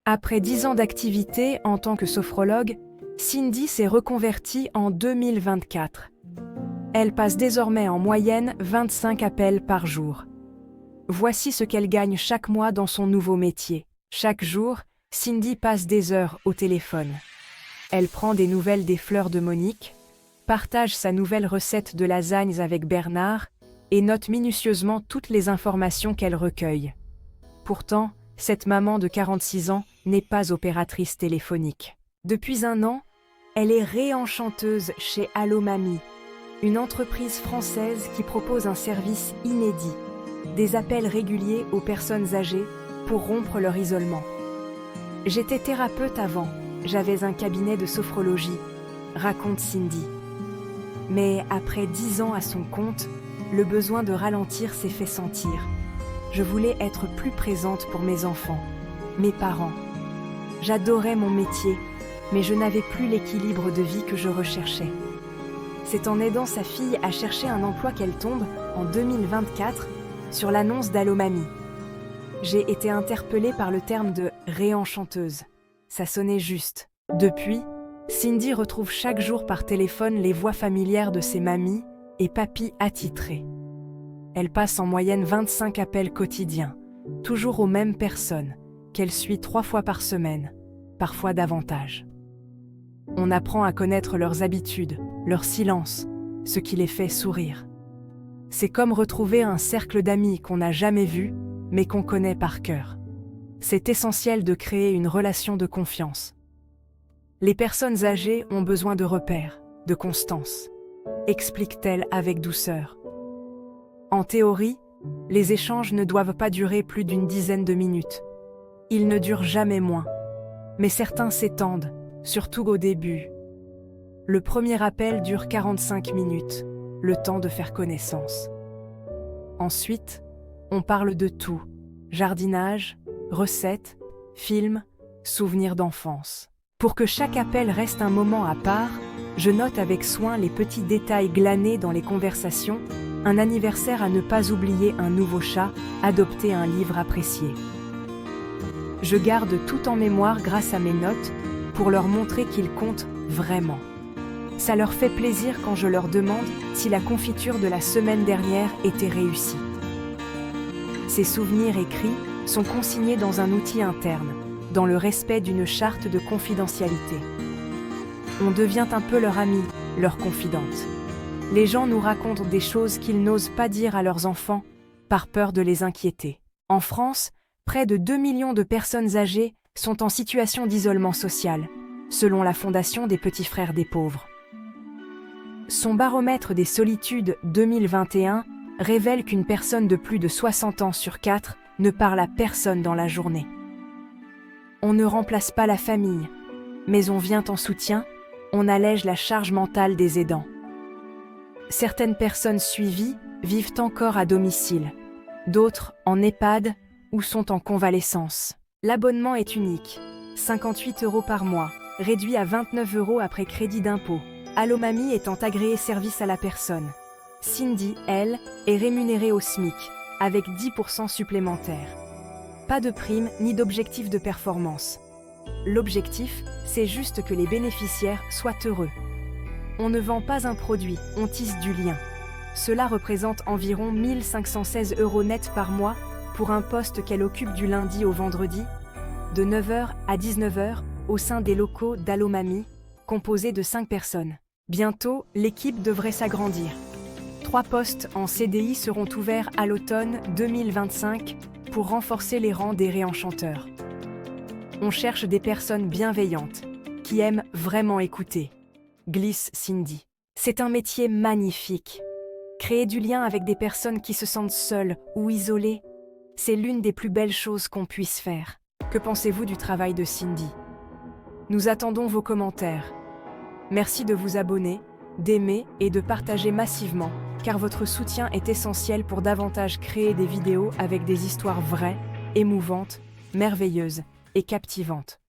Après 10 ans d'activité en tant que sophrologue, Cindy s'est reconvertie en 2024. Elle passe désormais en moyenne 25 appels par jour. Voici ce qu'elle gagne chaque mois dans son nouveau métier. Chaque jour, Cindy passe des heures au téléphone. Elle prend des nouvelles des fleurs de Monique, partage sa nouvelle recette de lasagnes avec Bernard et note minutieusement toutes les informations qu'elle recueille. Pourtant, cette maman de 46 ans n'est pas opératrice téléphonique. Depuis 1 an, elle est réenchanteuse chez Allo Mamie, une entreprise française qui propose un service inédit, des appels réguliers aux personnes âgées pour rompre leur isolement. J'étais thérapeute avant, j'avais un cabinet de sophrologie, raconte Cindy. Mais après 10 ans à son compte, le besoin de ralentir s'est fait sentir. Je voulais être plus présente pour mes enfants, mes parents. J'adorais mon métier, mais je n'avais plus l'équilibre de vie que je recherchais. C'est en aidant sa fille à chercher un emploi qu'elle tombe, en 2024, sur l'annonce d'Allo Mamie. J'ai été interpellée par le terme de « réenchanteuse ». Ça sonnait juste. Depuis, Cindy retrouve chaque jour par téléphone les voix familières de ses mamies et papis attitrés. Elle passe en moyenne 25 appels quotidiens, toujours aux mêmes personnes, qu'elle suit 3 fois par semaine, parfois davantage. On apprend à connaître leurs habitudes, leurs silences, ce qui les fait sourire. C'est comme retrouver un cercle d'amis qu'on n'a jamais vu, mais qu'on connaît par cœur. C'est essentiel de créer une relation de confiance. Les personnes âgées ont besoin de repères, de constance, explique-t-elle avec douceur. En théorie, les échanges ne doivent pas durer plus d'une dizaine de minutes. Ils ne durent jamais moins. Mais certains s'étendent, surtout au début. Le premier appel dure 45 minutes, le temps de faire connaissance. Ensuite, on parle de tout, jardinage, recettes, films, souvenirs d'enfance. Pour que chaque appel reste un moment à part, je note avec soin les petits détails glanés dans les conversations, un anniversaire à ne pas oublier, un nouveau chat, adopter un livre apprécié. Je garde tout en mémoire grâce à mes notes pour leur montrer qu'ils comptent vraiment. Ça leur fait plaisir quand je leur demande si la confiture de la semaine dernière était réussie. Ces souvenirs écrits sont consignés dans un outil interne, dans le respect d'une charte de confidentialité. On devient un peu leur ami, leur confidente. Les gens nous racontent des choses qu'ils n'osent pas dire à leurs enfants, par peur de les inquiéter. En France, près de 2 millions de personnes âgées sont en situation d'isolement social, selon la Fondation des Petits Frères des Pauvres. Son baromètre des solitudes 2021 révèle qu'une personne de plus de 60 ans sur 4 ne parle à personne dans la journée. On ne remplace pas la famille, mais on vient en soutien, on allège la charge mentale des aidants. Certaines personnes suivies vivent encore à domicile, d'autres en EHPAD ou sont en convalescence. L'abonnement est unique, 58 € par mois, réduit à 29 € après crédit d'impôt. Allo Mamie étant agréé service à la personne. Cindy, elle, est rémunérée au SMIC, avec 10% supplémentaires. Pas de prime ni d'objectif de performance. L'objectif, c'est juste que les bénéficiaires soient heureux. On ne vend pas un produit, on tisse du lien. Cela représente environ 1 516 € net par mois pour un poste qu'elle occupe du lundi au vendredi, de 9h à 19h, au sein des locaux d'Allo Mamie, composés de 5 personnes. Bientôt, l'équipe devrait s'agrandir. 3 postes en CDI seront ouverts à l'automne 2025 pour renforcer les rangs des réenchanteurs. On cherche des personnes bienveillantes, qui aiment vraiment écouter, glisse Cindy. C'est un métier magnifique. Créer du lien avec des personnes qui se sentent seules ou isolées, c'est l'une des plus belles choses qu'on puisse faire. Que pensez-vous du travail de Cindy? Nous attendons vos commentaires. Merci de vous abonner, d'aimer et de partager massivement, car votre soutien est essentiel pour davantage créer des vidéos avec des histoires vraies, émouvantes, merveilleuses et captivantes.